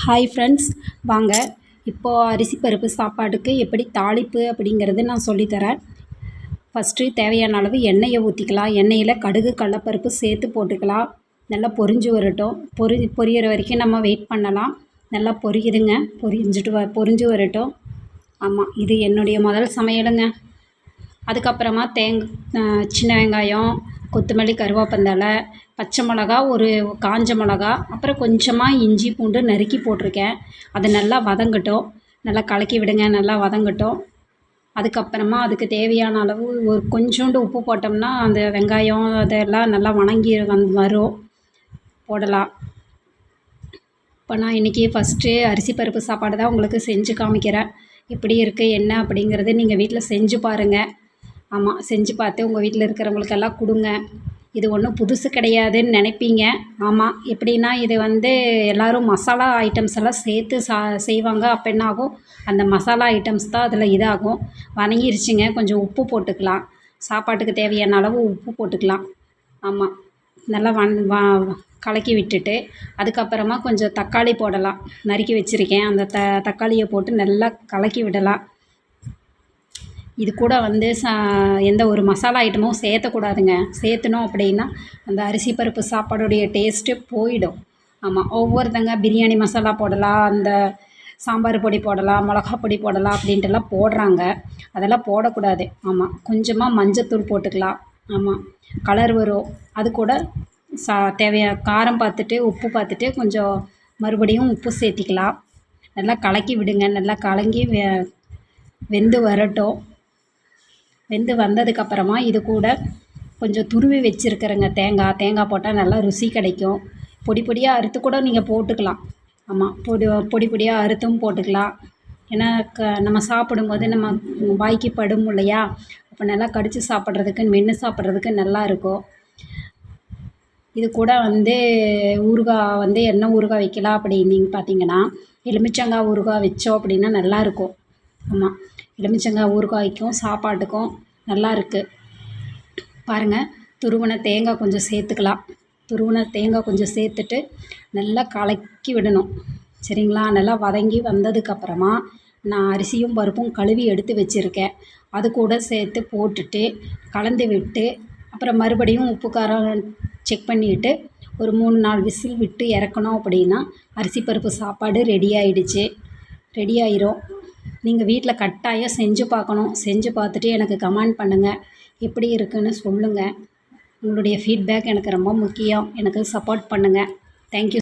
Hi friends, வாங்க இப்போது அரிசி பருப்பு சாப்பாட்டுக்கு எப்படி தாளிப்பு அப்படிங்கிறது நான் சொல்லித்தரேன். ஃபஸ்ட்டு தேவையான அளவு எண்ணெயை ஊற்றிக்கலாம். எண்ணெயில் கடுகு கடலப்பருப்பு சேர்த்து போட்டுக்கலாம். நல்லா பொரிஞ்சு வரட்டும். பொரியிற வரைக்கும் நம்ம வெயிட் பண்ணலாம். நல்லா பொரியுதுங்க, பொரிஞ்சு வரட்டும். ஆமாம், இது என்னுடைய முதல் சமையலுங்க. அதுக்கப்புறமா சின்ன வெங்காயம், கொத்தமல்லி, கருவேப்பந்தழை, பச்சை மிளகா, ஒரு காஞ்ச மிளகா, அப்புறம் கொஞ்சமாக இஞ்சி பூண்டு நறுக்கி போட்டிருக்கேன். அது நல்லா வதங்கட்டும். நல்லா கலக்கி விடுங்க, நல்லா வதங்கட்டும். அதுக்கப்புறமா அதுக்கு தேவையான அளவு ஒரு கொஞ்சோண்டு உப்பு போட்டோம்னா அந்த வெங்காயம் அதெல்லாம் நல்லா வணங்கி வரும், போடலாம். இப்போ நான் இன்றைக்கி ஃபஸ்ட்டு அரிசி பருப்பு சாப்பாடு தான் உங்களுக்கு செஞ்சு காமிக்கிறேன். எப்படி இருக்குது என்ன அப்படிங்கிறது நீங்கள் வீட்டில் செஞ்சு பாருங்கள். ஆமாம், செஞ்சு பார்த்து உங்கள் வீட்டில் இருக்கிறவங்களுக்கெல்லாம் கொடுங்க. இது ஒன்றும் புதுசு கிடையாதுன்னு நினைப்பீங்க. ஆமாம், எப்படின்னா இது எல்லோரும் மசாலா ஐட்டம்ஸ் எல்லாம் சேர்த்து செய்வாங்க. அப்போ என்ன ஆகும், அந்த மசாலா ஐட்டம்ஸ் தான் அதில் இதாகும். வணங்கிருச்சுங்க, கொஞ்சம் உப்பு போட்டுக்கலாம். சாப்பாட்டுக்கு தேவையான அளவு உப்பு போட்டுக்கலாம். ஆமாம், நல்லா கலக்கி விட்டுட்டு அதுக்கப்புறமா கொஞ்சம் தக்காளி போடலாம். நறுக்கி வச்சுருக்கேன். அந்த தக்காளியை போட்டு நல்லா கலக்கி விடலாம். இது கூட எந்த ஒரு மசாலா ஐட்டமும் சேர்த்தக்கூடாதுங்க. சேர்த்துனோம் அப்படின்னா அந்த அரிசி பருப்பு சாப்பாடுடைய டேஸ்ட்டு போயிடும். ஆமாம், ஒவ்வொருத்தங்க பிரியாணி மசாலா போடலாம், அந்த சாம்பார் பொடி போடலாம், மிளகா பொடி போடலாம் அப்படின்ட்டுலாம் போடுறாங்க. அதெல்லாம் போடக்கூடாது. ஆமாம், கொஞ்சமாக மஞ்சத்தூள் போட்டுக்கலாம். ஆமாம், கலர் வரும். அது கூட காரம் பார்த்துட்டு உப்பு பார்த்துட்டு கொஞ்சம் மறுபடியும் உப்பு சேர்த்திக்கலாம். நல்லா கலக்கி விடுங்க. நல்லா கலங்கி வெந்து வரட்டும். வெந்து வந்ததுக்கப்புறமா இது கூட கொஞ்சம் துருவி வச்சுருக்கிறேங்க தேங்காய் போட்டால் நல்லா ருசி கிடைக்கும். பொடி பொடியாக அறுத்து கூட நீங்கள் போட்டுக்கலாம். ஆமாம், பொடி பொடியாக அறுத்தும் போட்டுக்கலாம். ஏன்னா நம்ம சாப்பிடும்போது நம்ம வாய்க்கு படும் இல்லையா, அப்போ நல்லா கடித்து சாப்பிட்றதுக்கு மென்று சாப்பிட்றதுக்கு நல்லாயிருக்கும். இது கூட ஊறுகாய் என்ன ஊறுகாய் வைக்கலாம் அப்படின்னு பார்த்தீங்கன்னா, எலுமிச்சங்காய் ஊறுகாய் வச்சோம் அப்படின்னா நல்லாயிருக்கும். ஆமாம், எலுமிச்சங்காய் ஊறுகாய்க்கும் சாப்பாட்டுக்கும் நல்லா இருக்குது. பாருங்கள், துருவின தேங்காய் கொஞ்சம் சேர்த்துக்கலாம். துருவின தேங்காய் கொஞ்சம் சேர்த்துட்டு நல்லா கலக்கி விடணும். சரிங்களா? நல்லா வதங்கி வந்ததுக்கப்புறமா நான் அரிசியும் பருப்பும் கழுவி எடுத்து வச்சுருக்கேன். அது கூட சேர்த்து போட்டுட்டு கலந்து விட்டு அப்புறம் மறுபடியும் உப்பு காரம் செக் பண்ணிவிட்டு ஒரு 3-4 விசில் விட்டு இறக்கணும் அப்படின்னா அரிசி பருப்பு சாப்பாடு ரெடி ஆயிரும். நீங்கள் வீட்டில் கட்டாயம் செஞ்சு பார்க்கணும். செஞ்சு பார்த்துட்டு எனக்கு கமெண்ட் பண்ணுங்கள். எப்படி இருக்குன்னு சொல்லுங்கள். உங்களுடைய ஃபீட்பேக் எனக்கு ரொம்ப முக்கியம். எனக்கு சப்போர்ட் பண்ணுங்கள். தேங்க்யூ.